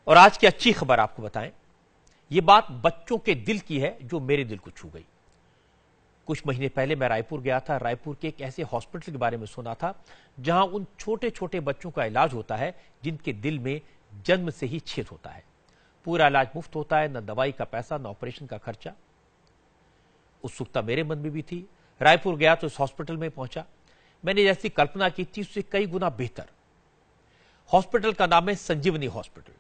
और आज की अच्छी खबर आपको बताएं, यह बात बच्चों के दिल की है जो मेरे दिल को छू गई। कुछ महीने पहले मैं रायपुर गया था। रायपुर के एक ऐसे हॉस्पिटल के बारे में सुना था जहां उन छोटे छोटे बच्चों का इलाज होता है जिनके दिल में जन्म से ही छेद होता है। पूरा इलाज मुफ्त होता है, न दवाई का पैसा, न ऑपरेशन का खर्चा। उत्सुकता मेरे मन में भी थी। रायपुर गया तो इस हॉस्पिटल में पहुंचा। मैंने जैसी कल्पना की थी उससे कई गुना बेहतर। हॉस्पिटल का नाम है संजीवनी हॉस्पिटल।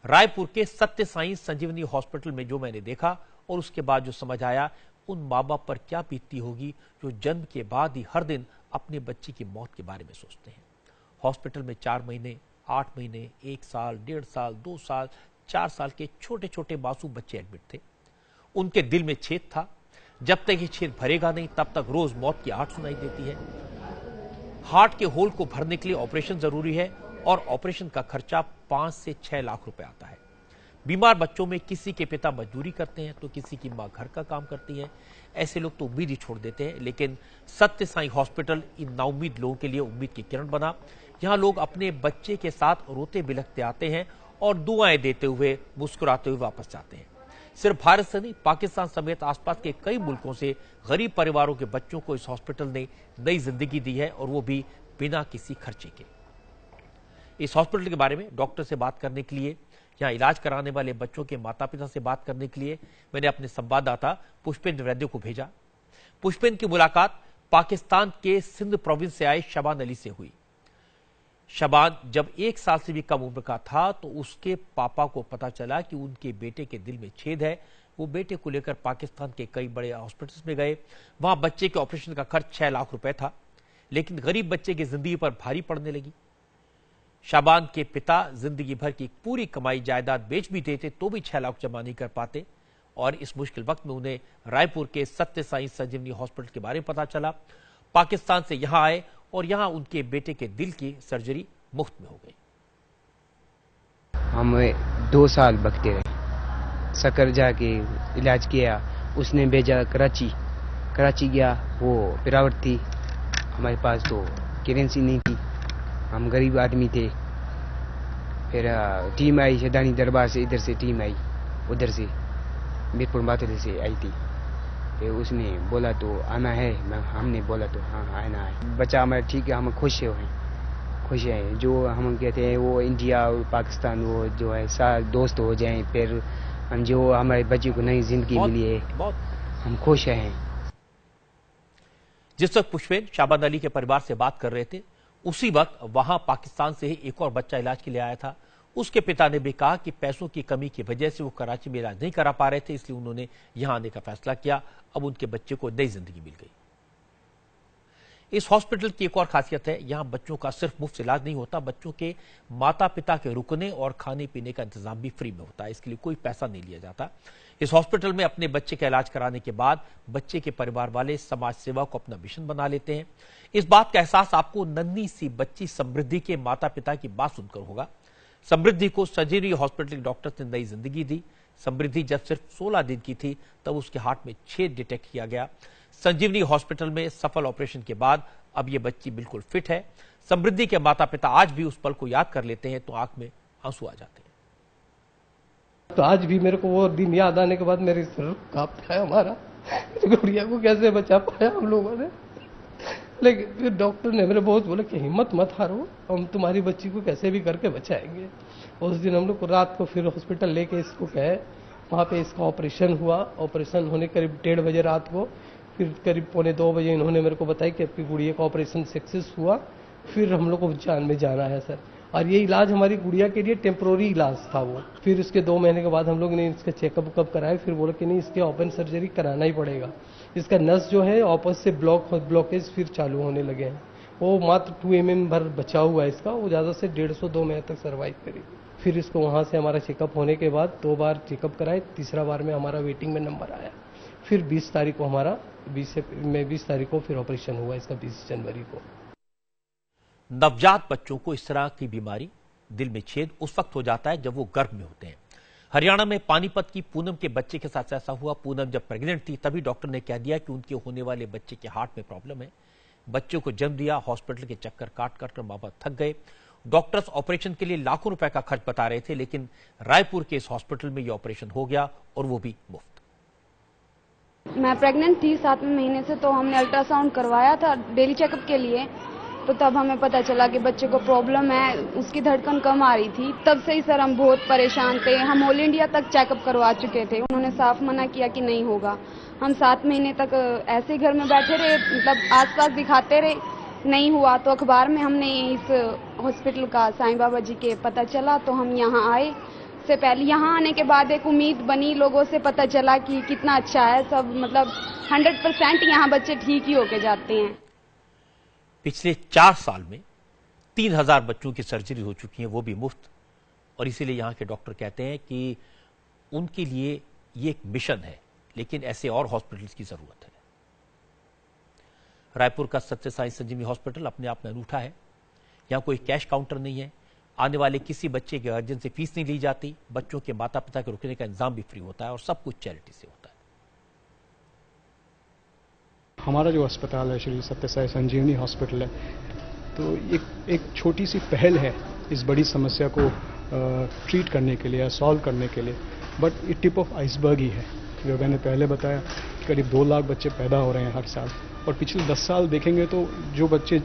रायपुर के सत्य साई संजीवनी हॉस्पिटल में जो मैंने देखा और उसके बाद जो समझ आया, उन माँ बाप पर क्या बीतती होगी जो जन्म के बाद ही हर दिन अपने बच्चे की मौत के बारे में सोचते हैं। हॉस्पिटल में 4 महीने, 8 महीने, 1 साल, 1.5 साल, 2 साल, 4 साल के छोटे छोटे मासूम बच्चे एडमिट थे। उनके दिल में छेद था। जब तक ये छेद भरेगा नहीं तब तक रोज मौत की आहट सुनाई देती है। हार्ट के होल को भरने के लिए ऑपरेशन जरूरी है और ऑपरेशन का खर्चा 5 से 6 लाख रुपए आता है। बीमार बच्चों में किसी के पिता मजदूरी करते हैं तो किसी की मां घर का काम करती है। ऐसे लोग तो उम्मीद ही छोड़ देते हैं, लेकिन सत्य साई हॉस्पिटल इन नाउम्मीद लोगों के लिए उम्मीद की किरण बना। यहां लोग अपने बच्चे के साथ रोते बिलखते आते हैं और दुआएं देते हुए, मुस्कुराते हुए वापस जाते हैं। सिर्फ भारत से नहीं, पाकिस्तान समेत आसपास के कई मुल्कों से गरीब परिवारों के बच्चों को इस हॉस्पिटल ने नई जिंदगी दी है, और वो भी बिना किसी खर्चे के। इस हॉस्पिटल के बारे में डॉक्टर से बात करने के लिए, यहां इलाज कराने वाले बच्चों के माता पिता से बात करने के लिए मैंने अपने संवाददाता पुष्पेंद्र वैद्य को भेजा। पुष्पेंद्र की मुलाकात पाकिस्तान के सिंध प्रोविंस से आए शबान अली से हुई। शबान जब 1 साल से भी कम उम्र का था तो उसके पापा को पता चला कि उनके बेटे के दिल में छेद है। वो बेटे को लेकर पाकिस्तान के कई बड़े हॉस्पिटल्स में गए। वहां बच्चे के ऑपरेशन का खर्च 6 लाख रुपए था, लेकिन गरीब बच्चे की जिंदगी पर भारी पड़ने लगी। शाबान के पिता जिंदगी भर की पूरी कमाई जायदाद बेच भी देते तो भी 6 लाख जमा नहीं कर पाते, और इस मुश्किल वक्त में उन्हें रायपुर के सत्य साई संजीवनी हॉस्पिटल के बारे में पता चला। पाकिस्तान से यहां आए और यहां उनके बेटे के दिल की सर्जरी मुफ्त में हो गई। हम 2 साल भगते रहे, सकर जाके इलाज किया। उसने भेजा कराची गया। वो पिरावट थी, हमारे पास तो करेंसी नहीं थी, हम गरीब आदमी थे। फिर टीम आई शैदानी दरबार से, इधर से टीम आई, उधर से मीरपुर माथुरे से आई थी। फिर उसने बोला तो आना है, हमने बोला तो हाँ आना है। बच्चा हमारा ठीक है, हम खुश हैं। जो हम कहते हैं वो इंडिया और पाकिस्तान वो जो है साथ दोस्त हो जाएं, फिर हम जो हमारे बच्चे को नई जिंदगी मिली है, हम खुश हैं। जिस वक्त पुष्पेंद्र शाबान अली के परिवार से बात कर रहे थे, उसी वक्त वहां पाकिस्तान से ही एक और बच्चा इलाज के लिए आया था। उसके पिता ने भी कहा कि पैसों की कमी की वजह से वो कराची में इलाज नहीं करा पा रहे थे, इसलिए उन्होंने यहां आने का फैसला किया। अब उनके बच्चे को नई जिंदगी मिल गई। इस हॉस्पिटल की एक और खासियत है, यहां बच्चों का सिर्फ मुफ्त इलाज नहीं होता, बच्चों के माता पिता के रुकने और खाने पीने का इंतजाम भी फ्री में होता है। इसके लिए कोई पैसा नहीं लिया जाता। इस हॉस्पिटल में अपने बच्चे का इलाज कराने के बाद बच्चे के परिवार वाले समाज सेवा को अपना मिशन बना लेते हैं। इस बात का एहसास आपको नन्ही सी बच्ची समृद्धि के माता पिता की बात सुनकर होगा। समृद्धि को संजीवनी हॉस्पिटल के डॉक्टर्स ने नई जिंदगी दी। समृद्धि जब सिर्फ 16 दिन की थी तब उसके हार्ट में छेद डिटेक्ट किया गया। संजीवनी हॉस्पिटल में सफल ऑपरेशन के बाद अब ये बच्ची बिल्कुल फिट है। समृद्धि के माता पिता आज भी उस पल को याद कर लेते हैं तो आंख में आंसू आ जाते हैं। तो आज भी मेरे को वो दिन याद आने के बाद मेरे सर कांपता है। हमारा गुड़िया को कैसे बचा पाया हम लोगों ने। लेकिन फिर डॉक्टर ने मेरे बहुत बोला कि हिम्मत मत हारो, हम तुम्हारी बच्ची को कैसे भी करके बचाएंगे। उस दिन हम लोग को रात को फिर हॉस्पिटल लेके इसको गए, वहाँ पे इसका ऑपरेशन हुआ। ऑपरेशन होने करीब 1:30 बजे रात को, फिर करीब 1:45 बजे इन्होंने मेरे को बताया कि आपकी गुड़िया का ऑपरेशन सक्सेस हुआ। फिर हम लोग को जान में जाना है सर, और ये इलाज हमारी गुड़िया के लिए टेम्प्रोरी इलाज था वो। फिर इसके 2 महीने के बाद हम लोग ने इसका चेकअप कराया। फिर बोला कि नहीं, इसके ओपन सर्जरी कराना ही पड़ेगा। इसका नस जो है ऑपस से ब्लॉकेज फिर चालू होने लगे हैं। वो मात्र 2 mm भर बचा हुआ है इसका, वो ज़्यादा से 150-2 महीने तक सर्वाइव करेगी। फिर इसको वहाँ से हमारा चेकअप होने के बाद 2 बार चेकअप कराए, तीसरा बार में हमारा वेटिंग में नंबर आया। फिर 20 तारीख को हमारा 20 तारीख को फिर ऑपरेशन हुआ इसका, 20 जनवरी को। नवजात बच्चों को इस तरह की बीमारी, दिल में छेद, उस वक्त हो जाता है जब वो गर्भ में होते हैं। हरियाणा में पानीपत की पूनम के बच्चे के साथ ऐसा हुआ। पूनम जब प्रेग्नेंट थी तभी डॉक्टर ने कह दिया कि उनके होने वाले बच्चे के हार्ट में प्रॉब्लम है। बच्चे को जन्म दिया। हॉस्पिटल के चक्कर काट कर मां बाप थक गए। डॉक्टर्स ऑपरेशन के लिए लाखों रुपए का खर्च बता रहे थे, लेकिन रायपुर के इस हॉस्पिटल में यह ऑपरेशन हो गया और वो भी मुफ्त। मैं प्रेग्नेंट थी 7वें महीने से, तो हमने अल्ट्रासाउंड करवाया था डेली चेकअप के लिए। तो तब हमें पता चला कि बच्चे को प्रॉब्लम है, उसकी धड़कन कम आ रही थी। तब से ही सर हम बहुत परेशान थे। हम ऑल इंडिया तक चेकअप करवा चुके थे, उन्होंने साफ मना किया कि नहीं होगा। हम 7 महीने तक ऐसे घर में बैठे रहे, मतलब आसपास दिखाते रहे, नहीं हुआ। तो अखबार में हमने इस हॉस्पिटल का साईं बाबा जी के पता चला, तो हम यहाँ आए। से पहले यहाँ आने के बाद एक उम्मीद बनी, लोगों से पता चला कि कितना अच्छा है सब, मतलब 100% यहाँ बच्चे ठीक ही होके जाते हैं। पिछले 4 साल में 3000 बच्चों की सर्जरी हो चुकी है, वो भी मुफ्त। और इसीलिए यहाँ के डॉक्टर कहते हैं कि उनके लिए ये एक मिशन है, लेकिन ऐसे और हॉस्पिटल्स की जरूरत है। रायपुर का सत्य साई संजीवनी हॉस्पिटल अपने आप में अनूठा है। यहाँ कोई कैश काउंटर नहीं है, आने वाले किसी बच्चे के गार्जियन से फीस नहीं ली जाती, बच्चों के माता पिता के रुकने का इंतजाम भी फ्री होता है और सब कुछ चैरिटी से होता है। हमारा जो अस्पताल है श्री सत्य साई संजीवनी हॉस्पिटल है, तो एक छोटी सी पहल है इस बड़ी समस्या को ट्रीट करने के लिए या सॉल्व करने के लिए, बट ये टिप ऑफ आइसबर्ग ही है। जो मैंने पहले बताया, करीब 2 लाख बच्चे पैदा हो रहे हैं हर साल, और पिछले 10 साल देखेंगे तो जो बच्चे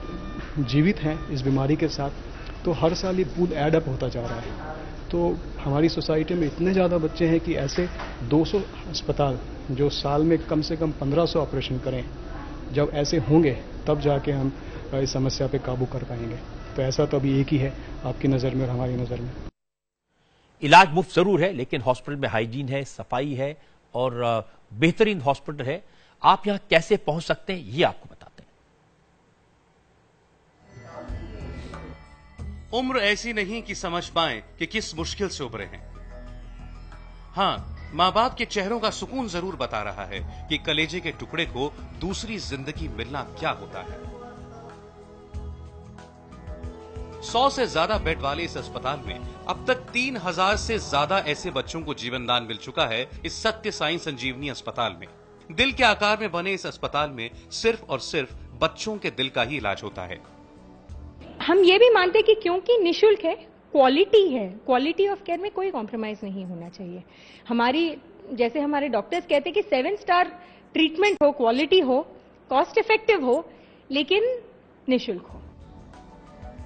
जीवित हैं इस बीमारी के साथ, तो हर साल ये पूल एड अप होता जा रहा है। तो हमारी सोसाइटी में इतने ज़्यादा बच्चे हैं कि ऐसे 200 अस्पताल जो साल में कम से कम 1500 ऑपरेशन करें, जब ऐसे होंगे तब जाके हम इस समस्या पे काबू कर पाएंगे। तो ऐसा तो अभी एक ही है आपकी नज़र में और हमारी नज़र में। इलाज मुफ्त जरूर है, लेकिन हॉस्पिटल में हाइजीन है, सफाई है और बेहतरीन हॉस्पिटल है। आप यहां कैसे पहुंच सकते हैं, ये आपको बताते हैं। उम्र ऐसी नहीं कि समझ पाएं कि किस मुश्किल से उभरे हैं। हाँ, माँ बाप के चेहरों का सुकून जरूर बता रहा है कि कलेजे के टुकड़े को दूसरी जिंदगी मिलना क्या होता है। 100 से ज्यादा बेड वाले इस अस्पताल में अब तक 3000 से ज्यादा ऐसे बच्चों को जीवन दान मिल चुका है। इस सत्य साई संजीवनी अस्पताल में दिल के आकार में बने इस अस्पताल में सिर्फ और सिर्फ बच्चों के दिल का ही इलाज होता है। हम ये भी मानते हैं कि क्योंकि निःशुल्क है, क्वालिटी है, क्वालिटी ऑफ केयर में कोई कॉम्प्रोमाइज नहीं होना चाहिए। हमारी जैसे हमारे डॉक्टर्स कहते हैं कि 7 स्टार ट्रीटमेंट हो, क्वालिटी हो, कॉस्ट इफेक्टिव हो, लेकिन निःशुल्क हो।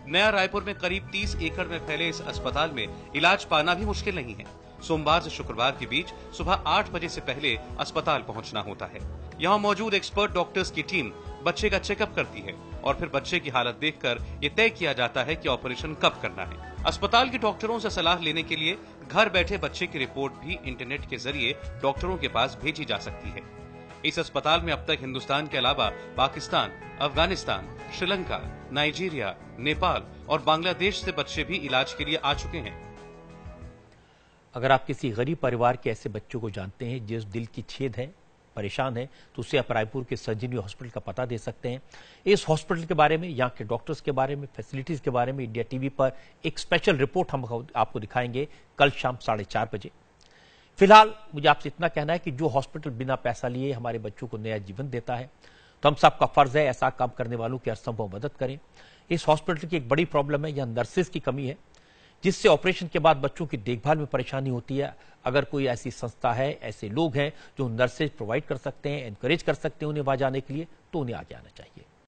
नया रायपुर में करीब 30 एकड़ में फैले इस अस्पताल में इलाज पाना भी मुश्किल नहीं है। सोमवार से शुक्रवार के बीच सुबह 8 बजे से पहले अस्पताल पहुंचना होता है। यहाँ मौजूद एक्सपर्ट डॉक्टर्स की टीम बच्चे का चेकअप करती है और फिर बच्चे की हालत देखकर ये तय किया जाता है कि ऑपरेशन कब करना है। अस्पताल के डॉक्टरों से सलाह लेने के लिए घर बैठे बच्चे की रिपोर्ट भी इंटरनेट के जरिए डॉक्टरों के पास भेजी जा सकती है। इस अस्पताल में अब तक हिंदुस्तान के अलावा पाकिस्तान, अफगानिस्तान, श्रीलंका, नाइजीरिया, नेपाल और बांग्लादेश से बच्चे भी इलाज के लिए आ चुके हैं। अगर आप किसी गरीब परिवार के ऐसे बच्चों को जानते हैं जिस दिल की छेद है, परेशान है, तो उसे आप रायपुर के संजीवनी हॉस्पिटल का पता दे सकते हैं। इस हॉस्पिटल के बारे में, यहाँ के डॉक्टर्स के बारे में, फैसिलिटीज के बारे में इंडिया टीवी पर एक स्पेशल रिपोर्ट हम आपको दिखाएंगे कल शाम 4:30 बजे। फिलहाल मुझे आपसे इतना कहना है कि जो हॉस्पिटल बिना पैसा लिए हमारे बच्चों को नया जीवन देता है, तो हम सबका फर्ज है ऐसा काम करने वालों की हर संभव मदद करें। इस हॉस्पिटल की एक बड़ी प्रॉब्लम है, यहाँ नर्सेज की कमी है, जिससे ऑपरेशन के बाद बच्चों की देखभाल में परेशानी होती है। अगर कोई ऐसी संस्था है, ऐसे लोग हैं जो नर्सेज प्रोवाइड कर सकते हैं, एनकरेज कर सकते हैं उन्हें वहां जाने के लिए, तो उन्हें आगे आना चाहिए।